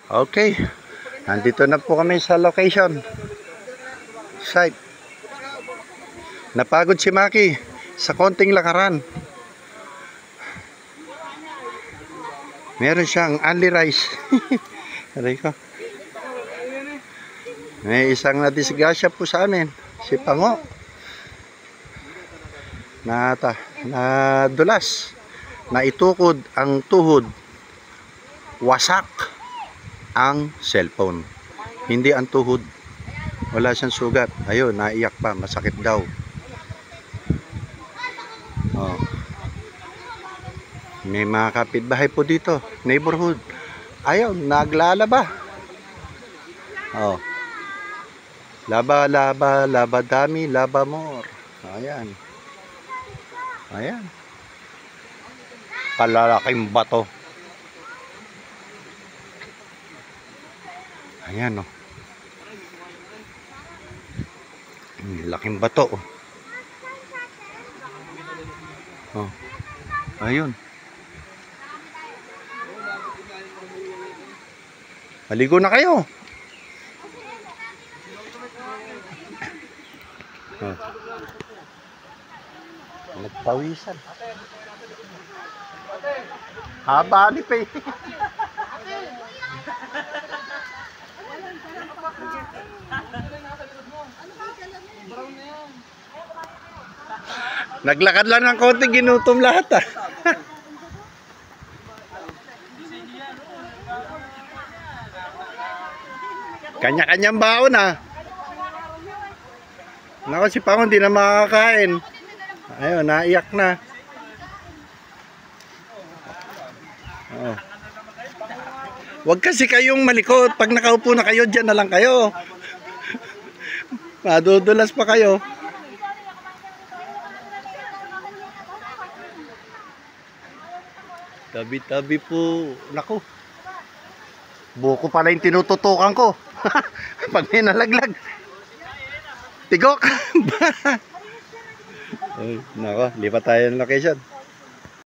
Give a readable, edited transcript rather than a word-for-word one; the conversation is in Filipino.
Okay, nandito na po kami sa location site. Napagod si Maki sa konting lakaran. Meron siyang only rice. Aray ko. May isang nadisgrasya po sa amin, si Pango. Nadulas, naitukod ang tuhod, wasak ang cellphone, hindi ang tuhod. Wala siyang sugat. Ayun, naiyak pa, masakit daw. Oh. May mga kapitbahay po dito, neighborhood. Ayaw, naglalaba. Oh. Laba, laba, laba dami, laba more. Ayan. Ayan. Kalalaking bato. Ayan, oh. Laking bato, oh. Oh. Ayun. Maligo na kayo. Oh. Nagpawisan. Haba ni Pei. Naglakad lang ng konti, ginutom lahat ah. Kanya-kanyang baon ah. Nako, si Pango hindi na makakain. Ayun, naiyak na. Oh. Huwag kasi kayong malikot. Pag nakaupo na kayo, dyan na lang kayo. Madudulas pa kayo. Tabi-tabi po. Naku. Buko pala yung tinututukan ko. Pag may nalaglag. Tigok. Ay, nako, lipat tayo ng location.